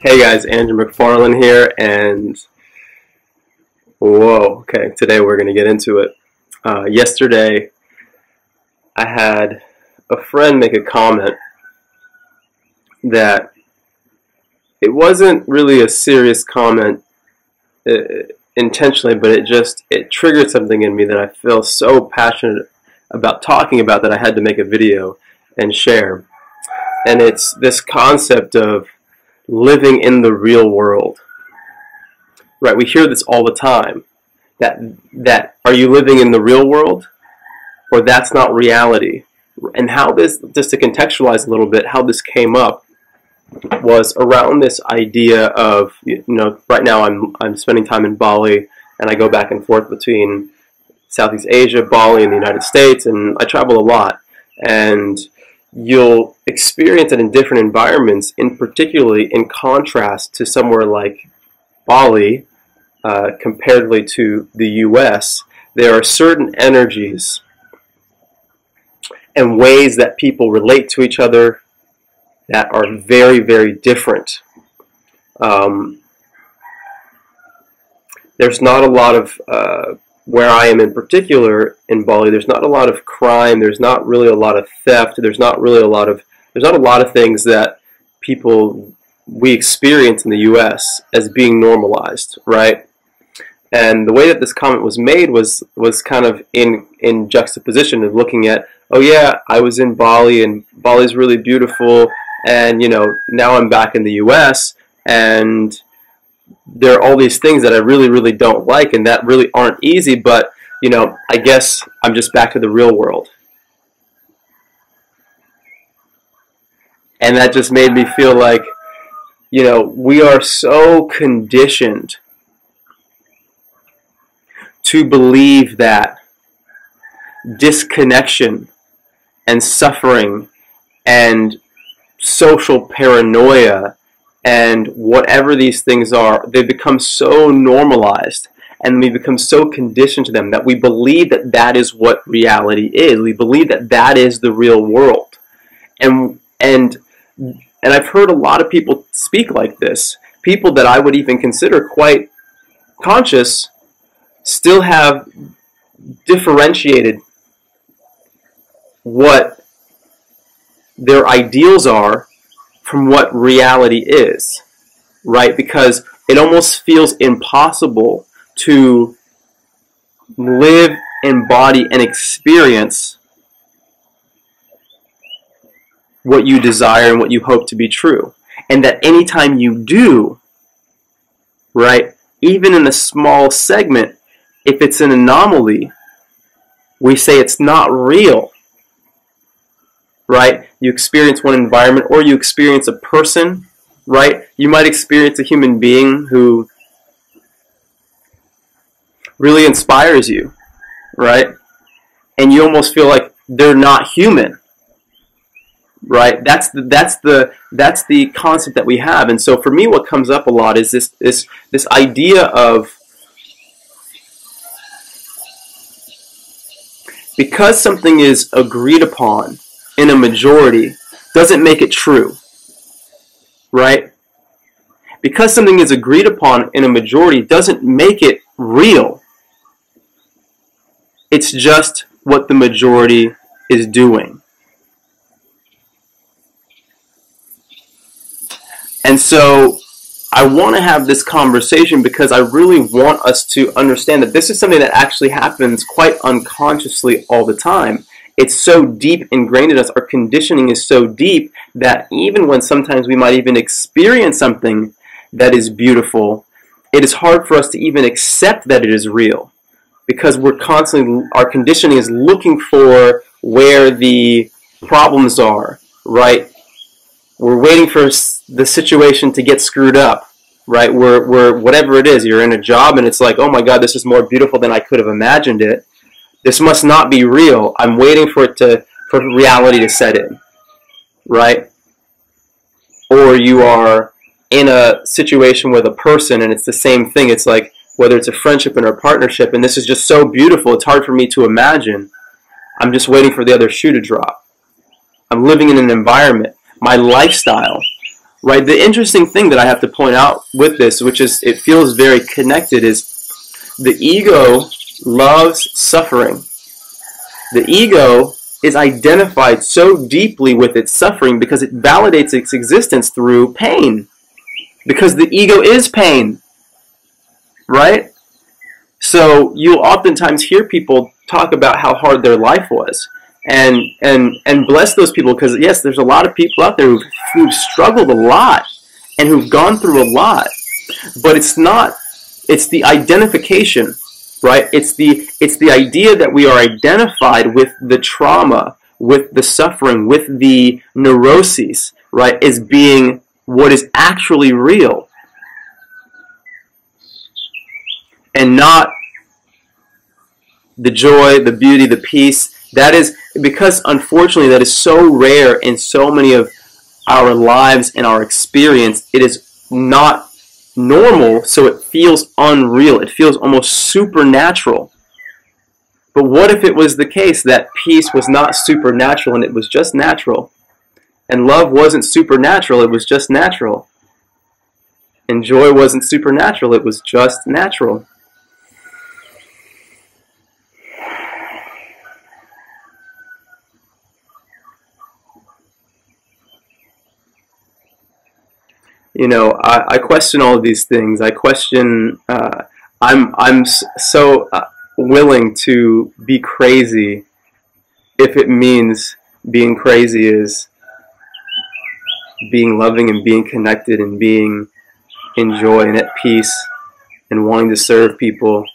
Hey guys, Andrew McFarlane here, and whoa, okay, today we're going to get into it. Yesterday, I had a friend make a comment that it wasn't really a serious comment intentionally, but it triggered something in me that I feel so passionate about talking about that I had to make a video and share. And it's this concept of living in the real world, right? We hear this all the time, that are you living in the real world, or that's not reality? And how this, just to contextualize a little bit, how this came up was around this idea of, right now I'm spending time in Bali, and I go back and forth between Southeast Asia, Bali, and the United States, and I travel a lot, and you'll experience it in different environments, particularly in contrast to somewhere like Bali, comparatively to the US. There are certain energies and ways that people relate to each other that are very, very different. There's not a lot of where I am in particular in Bali, there's not a lot of crime, there's not really a lot of theft, there's not a lot of things that we experience in the US as being normalized, right? And the way that this comment was made was kind of in juxtaposition of looking at, oh yeah, I was in Bali and Bali's really beautiful, and now I'm back in the US and there are all these things that I really, really don't like and that really aren't easy, but, I guess I'm just back to the real world. And that just made me feel like, we are so conditioned to believe that disconnection and suffering and social paranoia and whatever these things are, they become so normalized and we become so conditioned to them that we believe that that is what reality is. We believe that that is the real world. And I've heard a lot of people speak like this. People that I would even consider quite conscious still have differentiated what their ideals are from what reality is, right? Because it almost feels impossible to live, embody, and experience what you desire and what you hope to be true. And that anytime you do, right, even in a small segment, if it's an anomaly, we say it's not real, right? You experience one environment or you experience a person, right? You might experience a human being who really inspires you, right? And you almost feel like they're not human, right? That's the concept that we have. And so for me, what comes up a lot is this idea of, because something is agreed upon in a majority doesn't make it true, right? Because something is agreed upon in a majority doesn't make it real. It's just what the majority is doing. And so I want to have this conversation because I really want us to understand that this is something that actually happens quite unconsciously all the time. It's so deep ingrained in us, our conditioning is so deep that even when sometimes we might even experience something that is beautiful, it is hard for us to even accept that it is real. Because our conditioning is looking for where the problems are, right? We're waiting for the situation to get screwed up, right? We're whatever it is, you're in a job and it's like, oh my God, this is more beautiful than I could have imagined it. This must not be real. I'm waiting for reality to set in, right? Or you are in a situation with a person and it's the same thing. It's like, whether it's a friendship or a partnership, and this is just so beautiful, it's hard for me to imagine. I'm just waiting for the other shoe to drop. I'm living in an environment, my lifestyle, right? The interesting thing that I have to point out with this, which is it feels very connected, is the ego loves suffering. The ego is identified so deeply with its suffering because it validates its existence through pain. Because the ego is pain, right? So you'll oftentimes hear people talk about how hard their life was. And bless those people, because yes, there's a lot of people out there who've struggled a lot and who've gone through a lot. But it's the identification, right? It's the idea that we are identified with the trauma, with the suffering, with the neuroses, right, as being what is actually real. And not the joy, the beauty, the peace. That is because, unfortunately, that is so rare in so many of our lives and our experience. It is not normal, so it feels unreal. It feels almost supernatural. But what if it was the case that peace was not supernatural and it was just natural? And love wasn't supernatural, it was just natural. And joy wasn't supernatural, it was just natural. You know, I question all of these things. I question. I'm so willing to be crazy if it means being crazy is being loving and being connected and being in joy and at peace and wanting to serve people.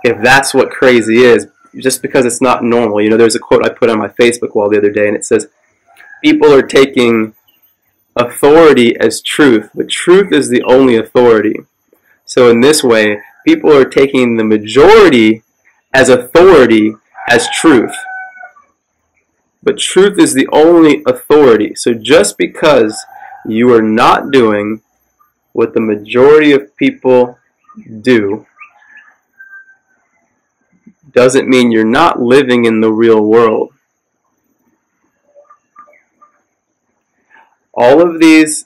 If that's what crazy is, just because it's not normal. You know, there's a quote I put on my Facebook wall the other day, and it says, "People are taking authority as truth, but truth is the only authority." So in this way, people are taking the majority as authority as truth. But truth is the only authority. So just because you are not doing what the majority of people do doesn't mean you're not living in the real world. All of these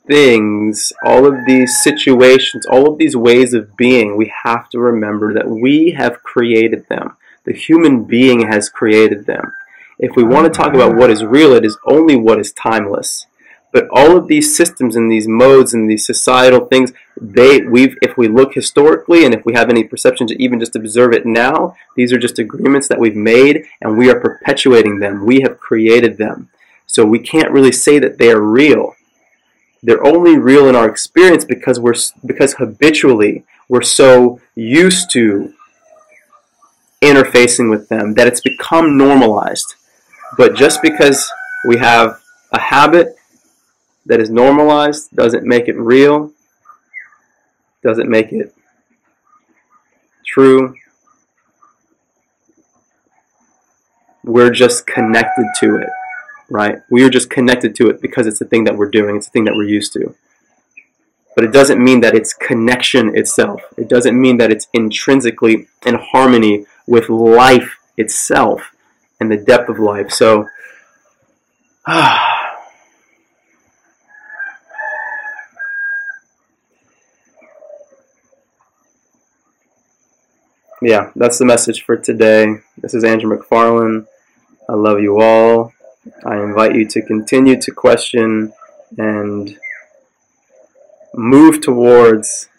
things, all of these situations, all of these ways of being, we have to remember that we have created them. The human being has created them. If we want to talk about what is real, it is only what is timeless. But all of these systems and these modes and these societal things, if we look historically and if we have any perception to even just observe it now, these are just agreements that we've made and we are perpetuating them. We have created them. So we can't really say that they are real. They're only real in our experience because habitually we're so used to interfacing with them that it's become normalized. But just because we have a habit that is normalized doesn't make it real, doesn't make it true. We're just connected to it. Right? We are just connected to it because it's the thing that we're doing. It's the thing that we're used to. But it doesn't mean that it's connection itself. It doesn't mean that it's intrinsically in harmony with life itself and the depth of life. So, yeah, that's the message for today. This is Andrew McFarlane. I love you all. I invite you to continue to question and move towards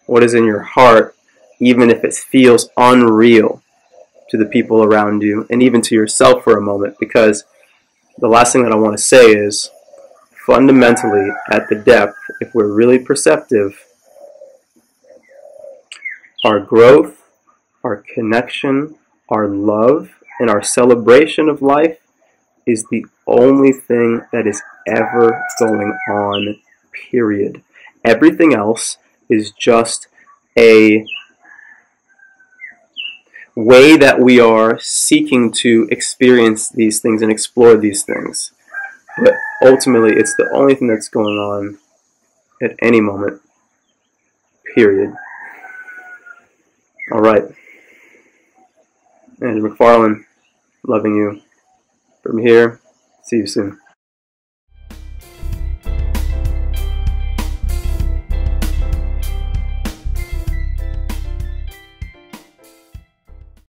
what is in your heart, even if it feels unreal to the people around you and even to yourself for a moment, because the last thing that I want to say is fundamentally at the depth, if we're really perceptive, our growth, our connection, our love, and our celebration of life is the only thing that is ever going on, period. Everything else is just a way that we are seeking to experience these things and explore these things. But ultimately, it's the only thing that's going on at any moment, period. All right. Andrew McFarlane, loving you. From here, see you soon.